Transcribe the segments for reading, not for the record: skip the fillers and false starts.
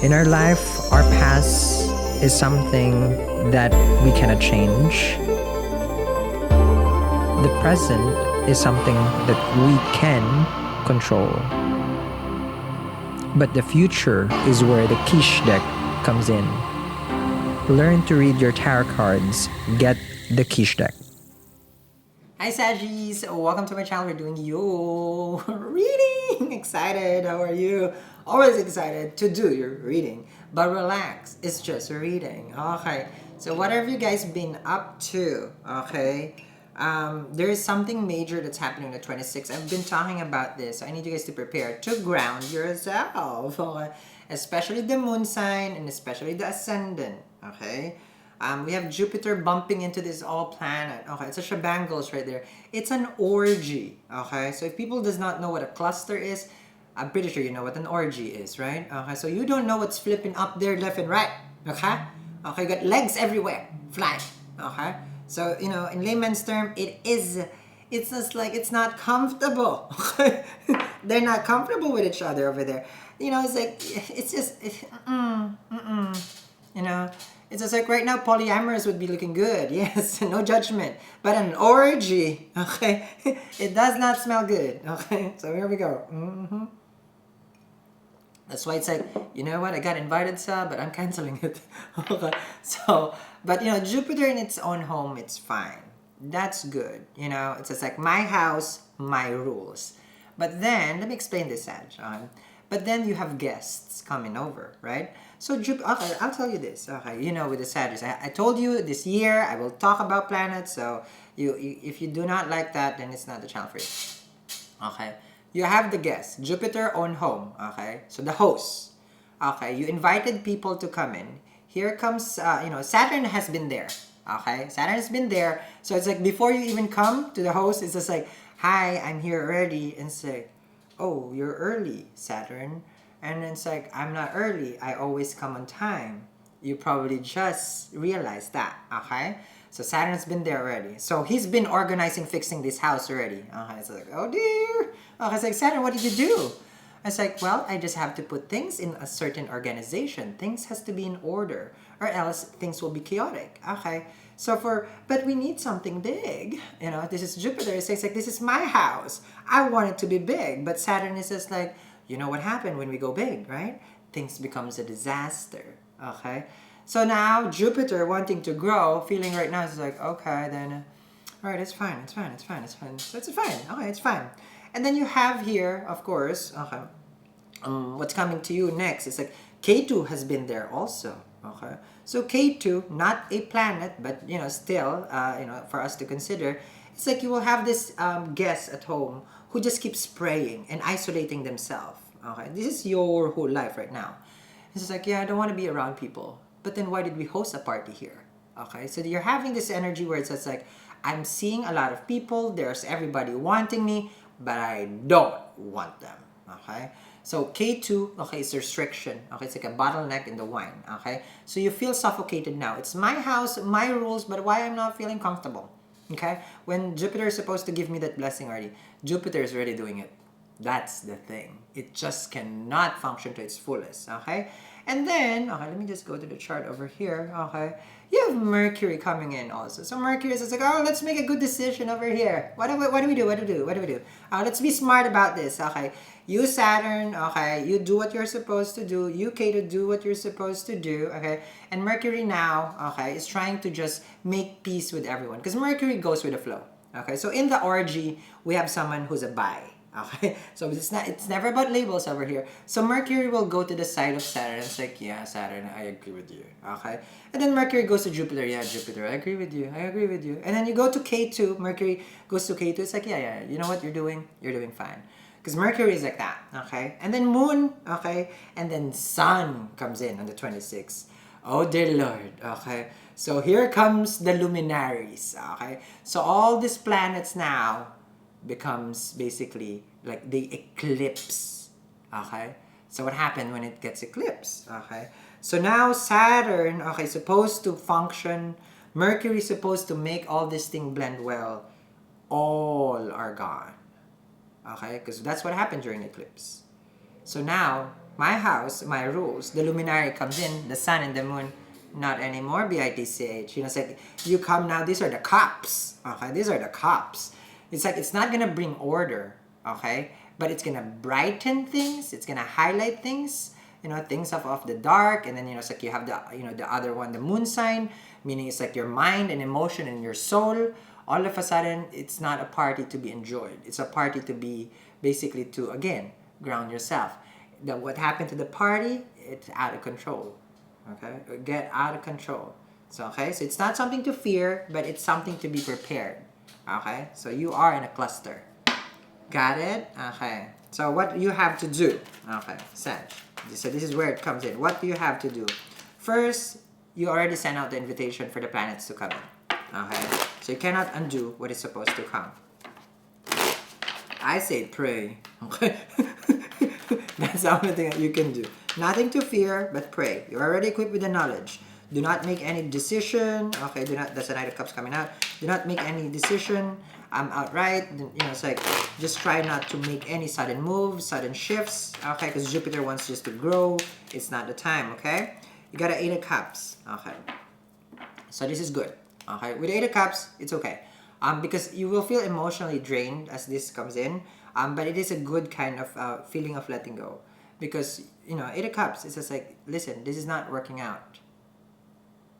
In our life, our past is something that we cannot change. The present is something that we can control. But the future is where the quiche deck comes in. Learn to read your tarot cards. Get the quiche deck. Hi Saggies! Welcome to my channel. We're doing your reading! Excited! How are you? Always excited to do your reading. But relax, it's just a reading. Okay, so what have you guys been up to? Okay, there is something major that's happening on the 26th. I've been talking about this. So I need you guys to prepare to ground yourself. Okay? Especially the moon sign and especially the ascendant. Okay? We have Jupiter bumping into this all planet. Okay, it's a shabangles right there. It's an orgy. Okay, so if people does not know what a cluster is, I'm pretty sure you know what an orgy is, right? Okay, so you don't know what's flipping up there left and right. Okay, okay, you got legs everywhere, flying. Okay, so you know in layman's term, it's just like it's not comfortable. Okay, they're not comfortable with each other over there. You know, it's like it's just you know. It's just like right now, polyamorous would be looking good. Yes, no judgment. But an orgy, okay, it does not smell good. Okay, so here we go. That's why it's like, you know what, I got invited sa, but I'm canceling it. Okay, so, but you know, Jupiter in its own home, it's fine. That's good. You know, it's just like my house, my rules. But then, let me explain this, Sag. But then you have guests coming over, right? So okay, I'll tell you this. Okay, you know, with the Sagittarius, I told you this year I will talk about planets. So you if you do not like that, then it's not the channel for you. Okay, you have the guests, Jupiter own home. Okay, so the hosts. Okay, you invited people to come in. Here comes, you know, Saturn has been there. Okay, Saturn has been there. So it's like before you even come to the host, it's just like, hi, I'm here already, and say, oh, you're early, Saturn. And it's like, I'm not early. I always come on time. You probably just realized that, okay? So Saturn's been there already. So he's been organizing, fixing this house already. Okay, it's like, oh dear. Okay, it's like, Saturn, what did you do? It's like, well, I just have to put things in a certain organization. Things has to be in order, or else things will be chaotic. Okay, so but we need something big. You know, this is Jupiter. It's like, this is my house. I want it to be big. But Saturn is just like, you know what happened when we go big, right? Things becomes a disaster. Okay, so now Jupiter wanting to grow, feeling right now is like, okay, then, all right, it's fine, it's fine, it's fine, it's fine. So it's fine. Okay, it's fine. And then you have here, of course, okay, what's coming to you next is like K2 has been there also. Okay, so K2, not a planet, but you know, still, you know, for us to consider, it's like you will have this guest at home who just keeps praying and isolating themselves. Okay, this is your whole life right now. It's just like, yeah, I don't want to be around people. But then why did we host a party here? Okay, so you're having this energy where it's just like, I'm seeing a lot of people, there's everybody wanting me, but I don't want them. Okay, so K2, okay, it's restriction. Okay, it's like a bottleneck in the wine. Okay, so you feel suffocated now. It's my house, my rules, but why I'm not feeling comfortable? Okay, when Jupiter is supposed to give me that blessing already, Jupiter is already doing it. That's the thing. It just cannot function to its fullest. Okay, and then okay, let me just go to the chart over here. Okay, you have Mercury coming in also. So Mercury is just like, oh, let's make a good decision over here. What do we do? What do we do? What do we do? Let's be smart about this. Okay, you Saturn. Okay, you do what you're supposed to do. You K2 do what you're supposed to do. Okay, and Mercury now, okay, is trying to just make peace with everyone because Mercury goes with the flow. Okay, so in the orgy, we have someone who's a bi. Okay, so it's never about labels over here. So Mercury will go to the side of Saturn. It's like, yeah, Saturn, I agree with you. Okay, and then Mercury goes to Jupiter. Yeah, Jupiter, I agree with you. I agree with you. And then you go to K2. Mercury goes to K2. It's like, yeah, you know what you're doing? You're doing fine. Because Mercury is like that. Okay, and then Moon. Okay, and then Sun comes in on the 26th. Oh dear Lord. Okay, so here comes the luminaries. Okay, so all these planets now becomes basically like they eclipse. Okay, so what happened when it gets eclipsed? Okay, so now Saturn, okay, supposed to function, Mercury supposed to make all this thing blend well, all are gone. Okay, because that's what happened during eclipse. So now My house, my rules. The luminary comes in, the sun and the moon, not anymore, BITCH. You know, it's like, you come now, these are the cops. Okay, these are the cops. It's like, it's not gonna bring order, okay? But it's gonna brighten things, it's gonna highlight things, you know, things of the dark. And then, you know, it's like you have the, you know, the other one, the moon sign, meaning it's like your mind and emotion and your soul. All of a sudden, it's not a party to be enjoyed. It's a party to be, basically to, again, ground yourself. What happened to the party, it's out of control. Okay? Get out of control. So, okay? So it's not something to fear, but it's something to be prepared. Okay? So you are in a cluster. Got it? Okay. So what you have to do? Okay, Sag. So this is where it comes in. What do you have to do? First, you already sent out the invitation for the planets to come in. Okay? So you cannot undo what is supposed to come. I say pray. Okay? That's the only thing that you can do. Nothing to fear, but pray. You're already equipped with the knowledge. Do not make any decision. Okay, do not. That's the Knight of Cups coming out. Do not make any decision. Outright. You know, it's like, just try not to make any sudden moves, sudden shifts. Okay, because Jupiter wants just to grow. It's not the time. Okay, you got an 8 of Cups. Okay, so this is good. Okay, with 8 of Cups, it's okay. Because you will feel emotionally drained as this comes in. But it is a good kind of feeling of letting go. Because, you know, 8 of Cups, it's just like, listen, this is not working out.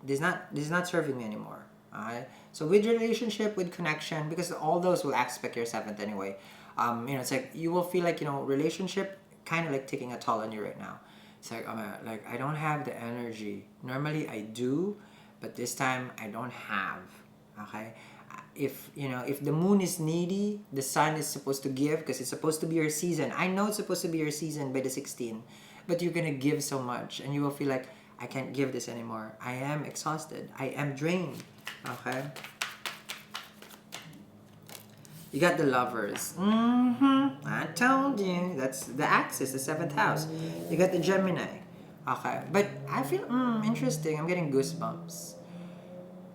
This is not serving me anymore. Alright? So with relationship, with connection, because all those will aspect your 7th anyway. You know, it's like, you will feel like, you know, relationship kind of like taking a toll on you right now. It's like, I don't have the energy. Normally I do, but this time I don't have. Okay? If, you know, if the moon is needy, the sun is supposed to give, because it's supposed to be your season. I know it's supposed to be your season by the 16th, but you're gonna give so much, and you will feel like, I can't give this anymore. I am exhausted. I am drained. Okay? You got the Lovers. I told you. That's the axis, the 7th house. You got the Gemini. Okay. But I feel, interesting. I'm getting goosebumps.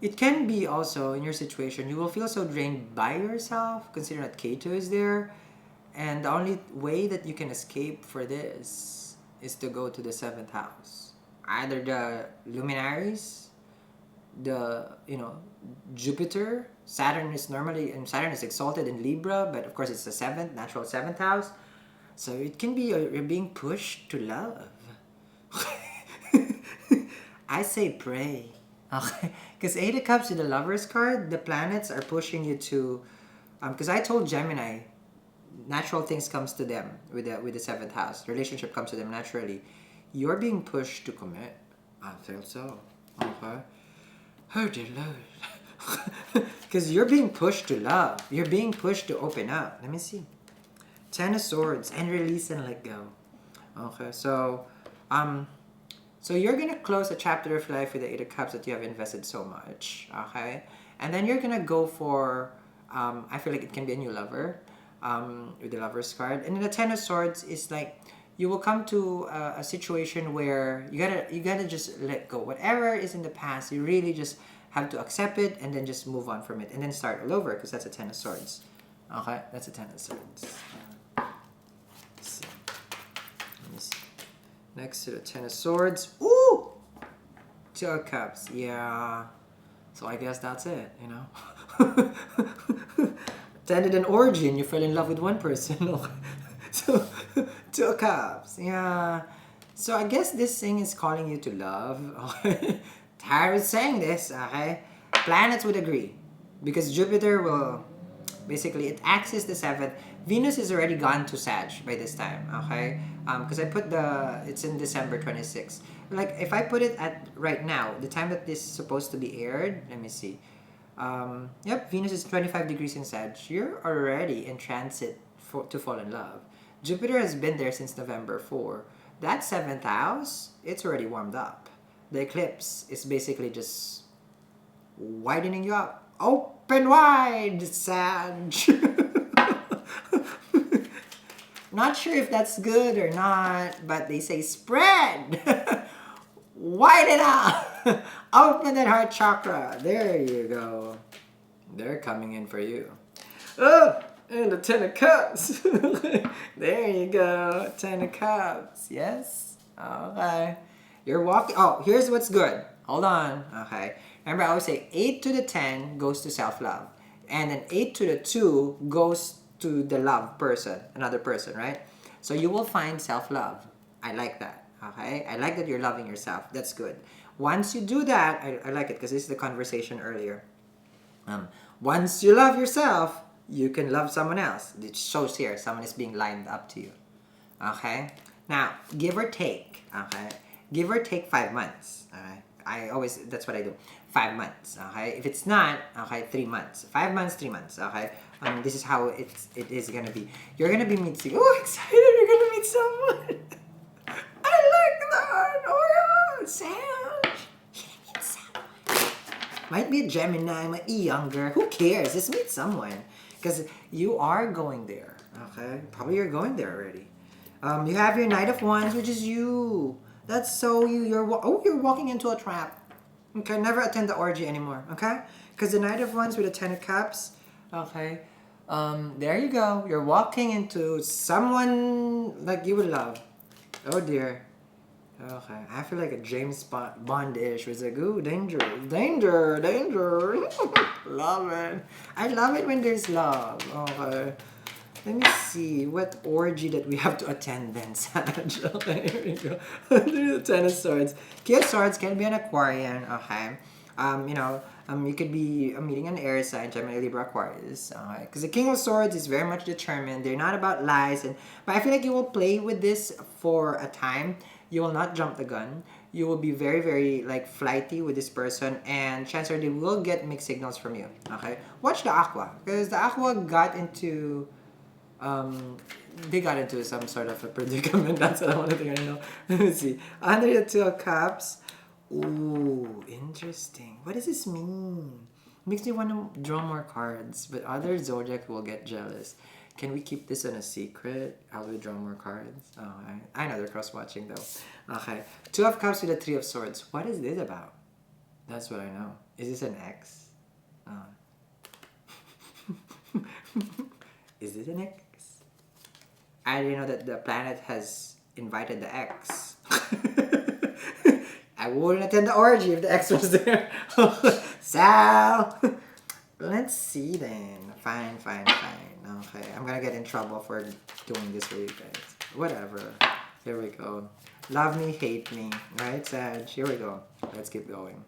It can be also, in your situation, you will feel so drained by yourself, considering that Ketu is there. And the only way that you can escape for this is to go to the 7th house. Either the luminaries, the, you know, Jupiter. Saturn is normally, and Saturn is exalted in Libra, but of course it's the 7th, natural 7th house. So it can be you're being pushed to love. I say pray. Okay, because 8 of Cups with the Lovers card, the planets are pushing you to, because I told Gemini, natural things comes to them with the 7th house. Relationship comes to them naturally. You're being pushed to commit. I feel so. Okay. Oh dear Lord. Because you're being pushed to love. You're being pushed to open up. Let me see. 10 of Swords and release and let go. Okay, so so you're gonna close a chapter of life with the 8 of Cups that you have invested so much. Okay, and then you're gonna go for I feel like it can be a new lover with the Lovers card, and then the 10 of Swords is like, you will come to a situation where you gotta just let go. Whatever is in the past, you really just have to accept it and then just move on from it and then start all over, because that's a 10 of Swords. Okay, that's a 10 of Swords. Let's see. Let me see. Next to the 10 of Swords. Ooh! 2 of Cups. Yeah. So I guess that's it, you know? Attended an orgy and you fell in love with one person. So, 2 of Cups. Yeah. So I guess this thing is calling you to love. Tired of saying this, okay? Planets would agree. Because Jupiter will, basically, it axis the 7th. Venus is already gone to Sag by this time, okay? Because I put it's in December 26th. Like, if I put it at right now, the time that this is supposed to be aired, let me see. Yep, Venus is 25 degrees in Sag. You're already in transit to fall in love. Jupiter has been there since November 4. That 7th house, it's already warmed up. The eclipse is basically just widening you up. Open wide, Sag! Not sure if that's good or not, but they say spread! Widen up! Open that heart chakra. There you go. They're coming in for you. Oh! And the Ten of Cups. There you go. Ten of Cups. Yes? Okay. You're walking. Oh, here's what's good. Hold on. Okay. Remember, I always say 8 to the 10 goes to self-love. And then 8 to the 2 goes to the love person, another person, right? So you will find self-love. I like that. Okay? I like that you're loving yourself. That's good. Once you do that, I like it because this is the conversation earlier. Once you love yourself, you can love someone else. It shows here someone is being lined up to you. Okay? Now, give or take. Okay? Give or take 5 months. Okay? That's what I do. 5 months. Okay? If it's not, okay, 3 months. 5 months, 3 months. Okay? This is how it is gonna be. You're gonna be meeting. Oh, excited! You're gonna meet someone. I like that. Oh yeah, Sam. Might be a Gemini, might be younger. Who cares? Just meet someone. Because you are going there. Okay? Probably you're going there already. You have your Knight of Wands, which is you. That's so you. You're walking into a trap. Okay? Never attend the orgy anymore. Okay? Because the Knight of Wands with the Ten of Cups. Okay? There you go. You're walking into someone like you would love. Oh dear. Okay, I feel like a James Bond-ish was like, ooh, danger, danger, danger. Love it. I love it when there's love. Okay. Let me see what orgy that we have to attend then, Sag. Okay, here we go. The Ten of Swords. King of Swords can be an Aquarian, okay? You could be meeting an air sign, Gemini, Libra, Aquarius. Okay? Because the King of Swords is very much determined. They're not about lies. But I feel like you will play with this for a time. You will not jump the gun. You will be very, very like flighty with this person, and chances are they will get mixed signals from you. Okay, watch the Aqua because the Aqua got into, they got into some sort of a predicament. That's what I wanted to know. Let me see. Under the Two of Cups. Ooh, interesting. What does this mean? Makes me want to draw more cards, but other zodiac will get jealous. Can we keep this in a secret? How do we draw more cards? Oh, I know they're cross-watching though. Okay. Two of Cups with a Three of Swords. What is this about? That's what I know. Is this an X? Is this an X? I didn't know that the planet has invited the X. I wouldn't attend the orgy if the X was there. Sal! Let's see then. Fine. Okay, I'm gonna get in trouble for doing this for you guys. Whatever. Here we go. Love me, hate me. Right, Sag? Here we go. Let's keep going.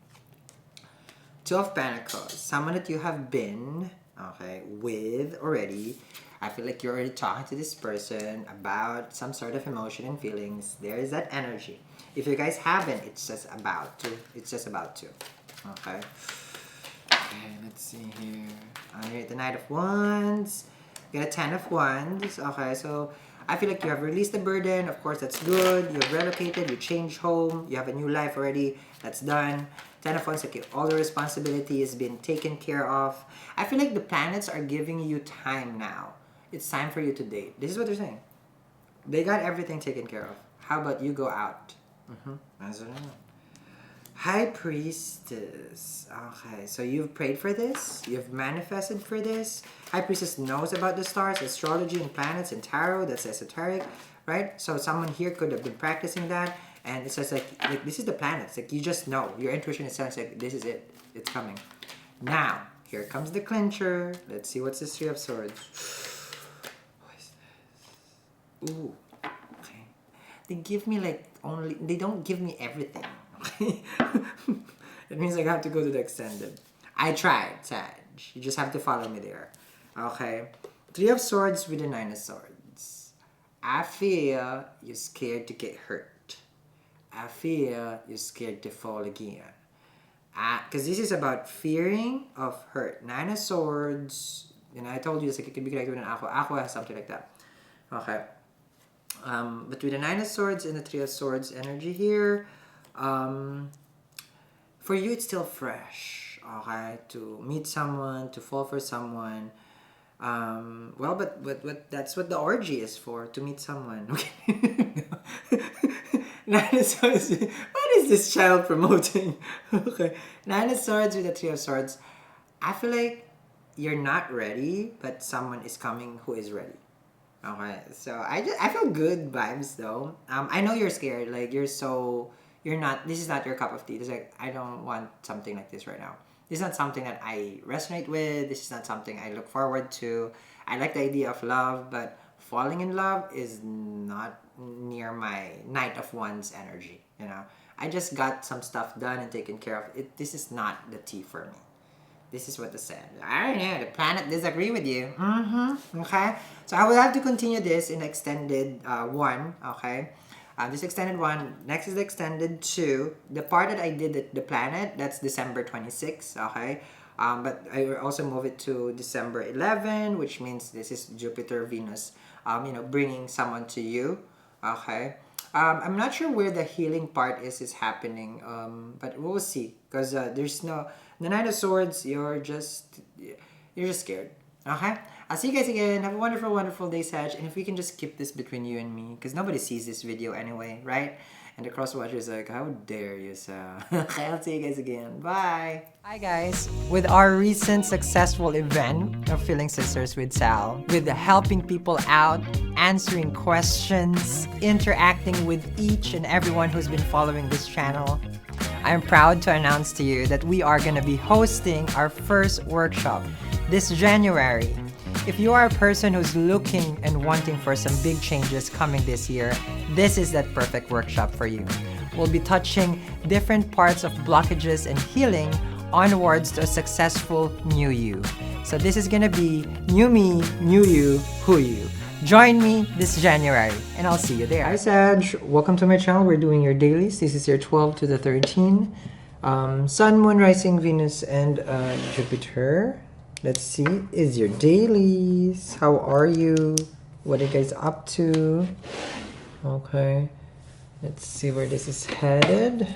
Two of Pentacles. Someone that you have been, okay, with already. I feel like you're already talking to this person about some sort of emotion and feelings. There is that energy. If you guys haven't, it's just about to. It's just about to. Okay. Okay, let's see here. Under the Knight of Wands. You got a Ten of Wands. Okay, so I feel like you have released the burden. Of course, that's good. You have relocated. You changed home. You have a new life already. That's done. Ten of Wands, okay, all the responsibility has been taken care of. I feel like the planets are giving you time now. It's time for you to date. This is what they're saying. They got everything taken care of. How about you go out? That's what I know. High Priestess. Okay, so you've prayed for this. You've manifested for this. High Priestess knows about the stars, astrology, and planets, and tarot. That's esoteric, right? So someone here could have been practicing that. And it says like this is the planets. Like you just know. Your intuition is telling like this is it. It's coming. Now, here comes the clincher. Let's see what's this Three of Swords. What is this? Ooh. Okay. They give me like only, they don't give me everything. Okay. It means I have to go to the extended. I tried, Sag. You just have to follow me there. Okay. Three of Swords with the Nine of Swords. I feel you're scared to get hurt. I feel you're scared to fall again. Because this is about fearing of hurt. Nine of Swords. And I told you this, like, it could be connected with an Aqua. Aqua has something like that. Okay. But with the Nine of Swords and the Three of Swords energy here, for you it's still fresh. Okay, to meet someone, to fall for someone. Well, but that's what the orgy is for, to meet someone. Okay. Nine of Swords. What is this child promoting? Okay. Nine of Swords with the Three of Swords. I feel like you're not ready, but someone is coming who is ready. Okay, so I feel good vibes though. I know you're scared. Like you're not. This is not your cup of tea. It's like I don't want something like this right now. This is not something that I resonate with. This is not something I look forward to. I like the idea of love, but falling in love is not near my Knight of Wands energy. You know, I just got some stuff done and taken care of. This is not the tea for me. This is what it said. I don't know. The planet disagree with you. Okay. So I will have to continue this in extended one. Okay. This extended one. Next is the extended two. The part that I did the planet, that's December 26th. Okay. But I will also move it to December 11, which means this is Jupiter, Venus, bringing someone to you. Okay. I'm not sure where the healing part is happening, but we'll see. Because there's no... The Knight of Swords, you're just scared. Okay? I'll see you guys again. Have a wonderful, wonderful day, Sag. And if we can just keep this between you and me, because nobody sees this video anyway, right? And the cross-watcher is like, how dare you, Sag? Okay, I'll see you guys again. Bye! Hi guys! With our recent successful event of Feeling Sisters with Sal, with helping people out, answering questions, interacting with each and everyone who's been following this channel, I'm proud to announce to you that we are going to be hosting our first workshop this January. If you are a person who's looking and wanting for some big changes coming this year, this is that perfect workshop for you. We'll be touching different parts of blockages and healing onwards to a successful new you. So this is going to be new me, new you, who you. Join me this January, and I'll see you there. Hi Sag, welcome to my channel. We're doing your dailies. This is your 12 to the 13. Sun, Moon, Rising, Venus, and Jupiter. Let's see, is your dailies. How are you? What are you guys up to? Okay, let's see where this is headed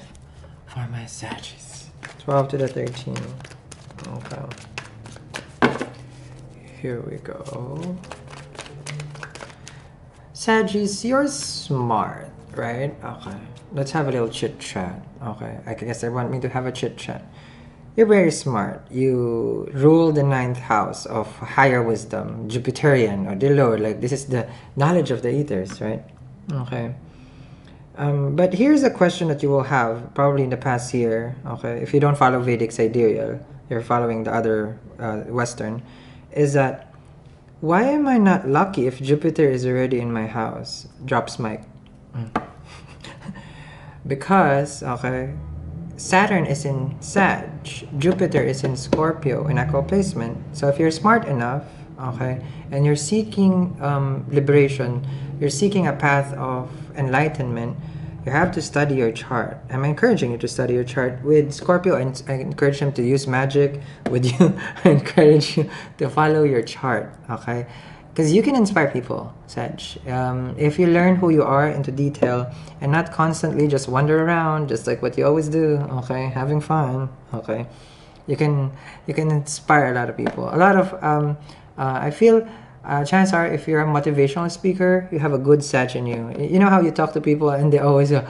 for my Saggies. 12 to the 13. Okay. Here we go. Saggies, you're smart, right? Okay. Let's have a little chit chat. Okay. I guess they want me to have a chit chat. You're very smart. You rule the 9th house of higher wisdom, Jupiterian or the Lord. Like this is the knowledge of the ethers, right? Okay. But here's a question that you will have probably in the past year. Okay. If you don't follow Vedic sidereal, you're following the other Western, is that why am I not lucky if Jupiter is already in my house? Drops mic. Because, okay, Saturn is in Sag, Jupiter is in Scorpio in equal placement. So if you're smart enough, okay, and you're seeking liberation, you're seeking a path of enlightenment, you have to study your chart. I'm encouraging you to study your chart. With Scorpio, I encourage him to use magic. With you, I encourage you to follow your chart, okay? Because you can inspire people, Sag. If you learn who you are into detail and not constantly just wander around, just like what you always do, okay? Having fun, okay? You can inspire a lot of people. A lot of, I feel, chances are, if you're a motivational speaker, you have a good Sag in you. You know how you talk to people and they always go,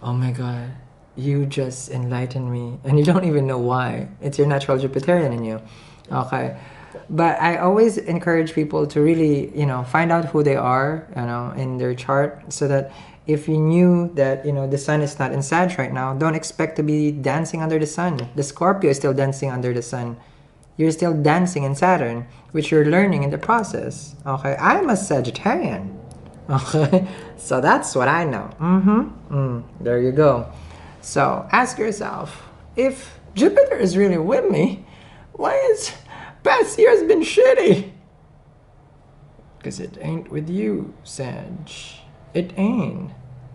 oh my God, you just enlightened me. And you don't even know why. It's your natural Jupiterian in you. Okay. But I always encourage people to really, find out who they are, in their chart, so that if you knew that, the sun is not in Sag right now, don't expect to be dancing under the sun. The Scorpio is still dancing under the sun. You're still dancing in Saturn, which you're learning in the process. Okay, I'm a Sagittarian. Okay, so that's what I know. There you go. So ask yourself, if Jupiter is really with me, why is past year has been shitty? Because it ain't with you, Sag. It ain't.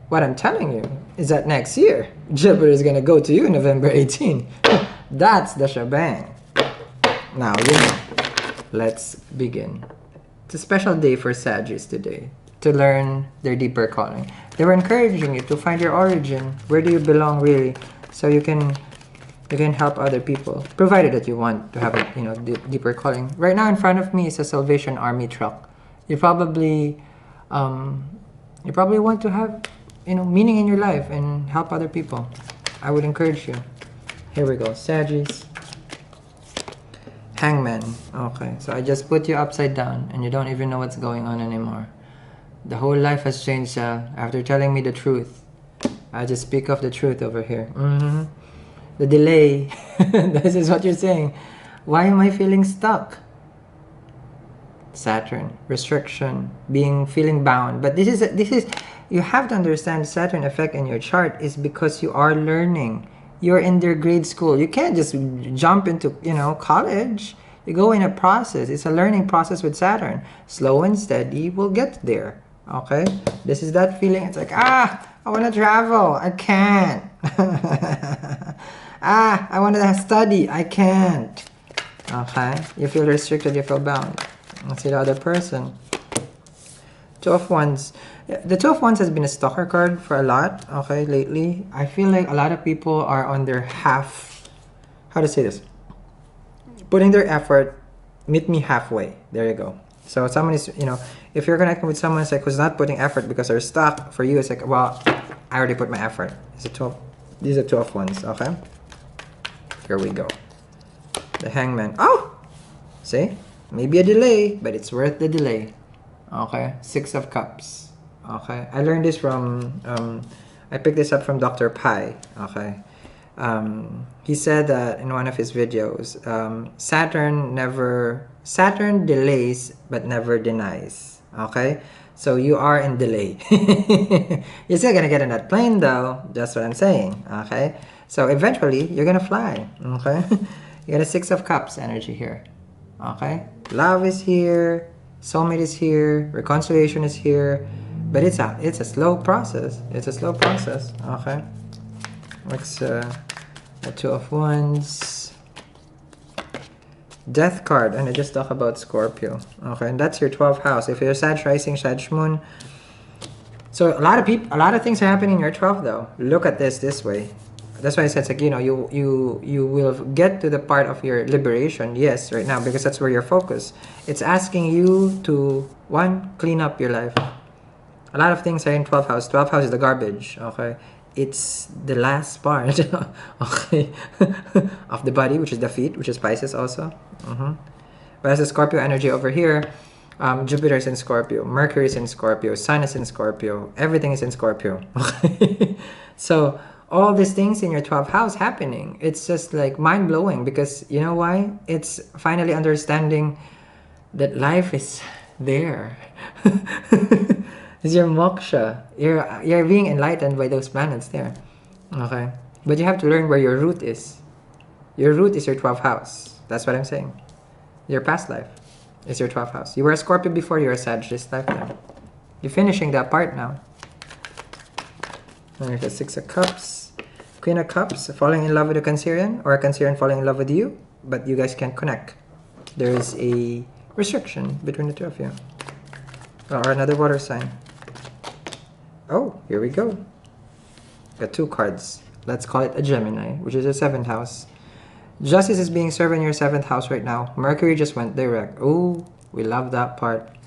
What I'm telling you is that next year, Jupiter is gonna go to you November 18. That's the shebang. Now, let's begin. It's a special day for Saggies today, to learn their deeper calling. They were encouraging you to find your origin. Where do you belong really? So you can help other people, provided that you want to have a deeper calling. Right now in front of me is a Salvation Army truck. You probably want to have meaning in your life and help other people. I would encourage you. Here we go, Saggies. Hangman. Okay, so I just put you upside down and you don't even know what's going on anymore. The whole life has changed after telling me the truth. I just speak of the truth over here. The delay. This is what you're saying. Why am I feeling stuck? Saturn, restriction, feeling bound. But this is you have to understand Saturn effect in your chart is because you are learning. You're in their grade school. You can't just jump into, college. You go in a process. It's a learning process with Saturn. Slow and steady, we'll get there. Okay? This is that feeling. It's like, I want to travel. I can't. I want to study. I can't. Okay? You feel restricted. You feel bound. Let's see the other person. Two of Wands. The Two of Wands has been a stalker card for a lot, okay, lately. I feel like a lot of people are on their how to say this? Putting their effort, meet me halfway. There you go. So someone is, if you're connecting with someone who's not putting effort because they're stuck, for you it's like, well, I already put my effort. These are Two of Wands, okay? Here we go. The Hangman. Oh! See? Maybe a delay, but it's worth the delay. Okay, Six of Cups. Okay, I learned this from, I picked this up from Dr. Pai. Okay, he said that in one of his videos, Saturn delays but never denies. Okay, so you are in delay. You're still gonna get on that plane though. That's what I'm saying. Okay, so eventually you're gonna fly. Okay, you got a Six of Cups energy here. Okay, love is here, soulmate is here, reconciliation is here, but it's a slow process. It's a slow process. Okay, next the Two of Wands, Death card, and I just talk about Scorpio. Okay, and that's your 12th house. If you're Sag rising, Sag moon, so a lot of things are happening in your 12th though. Look at this way. That's why I said it's like, you will get to the part of your liberation, yes, right now, because that's where you're focused. It's asking you to, one, clean up your life. A lot of things are in 12th house. 12th house is the garbage, okay? It's the last part, okay, of the body, which is the feet, which is Pisces also. But as the Scorpio energy over here, Jupiter is in Scorpio, Mercury is in Scorpio, Sun is in Scorpio, everything is in Scorpio. Okay? So all these things in your 12th house happening, it's just like mind-blowing, because you know why? It's finally understanding that life is there. It's your moksha. You're being enlightened by those planets there. Okay, but you have to learn where your root is. Your root is your 12th house. That's what I'm saying. Your past life is your 12th house. You were a Scorpio before, you're a Sag this lifetime. You're finishing that part now. And here's the Six of Cups, Queen of Cups, falling in love with a Cancerian, or a Cancerian falling in love with you, but you guys can't connect. There is a restriction between the two of you. Or another water sign. Oh, here we go. Got two cards. Let's call it a Gemini, which is a 7th house. Justice is being served in your 7th house right now. Mercury just went direct. Oh, we love that part.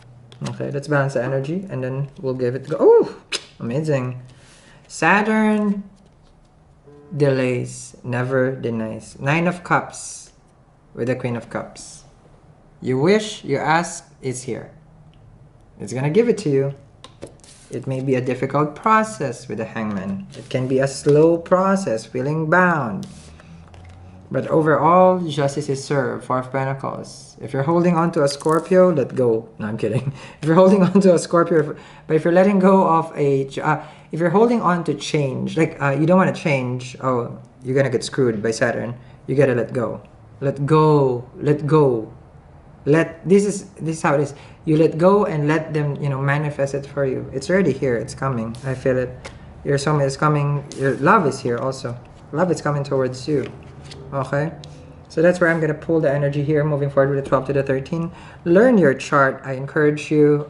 Okay, let's balance the energy and then we'll give it a go. Oh, amazing. Saturn delays, never denies. 9 of Cups with the Queen of Cups. You wish, you ask, it's here. It's gonna give it to you. It may be a difficult process with the Hangman. It can be a slow process, feeling bound. But overall, justice is served. 4 of Pentacles. If you're holding on to a Scorpio, let go. No, I'm kidding. If you're holding on to a Scorpio, but if you're letting go of if you're holding on to change, like you don't want to change, oh, you're gonna get screwed by Saturn. You gotta let go. Let go. Let go. This is how it is. You let go and let them, manifest it for you. It's already here. It's coming. I feel it. Your soulmate is coming. Your love is here also. Love is coming towards you. Okay, so that's where I'm gonna pull the energy here, moving forward with the 12 to the 13. Learn your chart. I encourage you,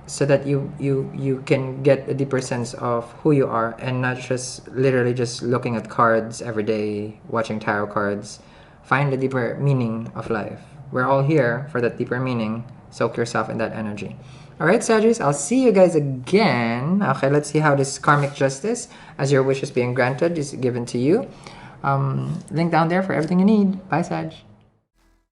so that you can get a deeper sense of who you are, and not just literally just looking at cards every day, watching tarot cards. Find the deeper meaning of life. We're all here for that deeper meaning. Soak yourself in that energy. Alright, Sagittarius, I'll see you guys again. Okay, let's see how this karmic justice, as your wish is being granted, is given to you. Link down there for everything you need. Bye, Sag.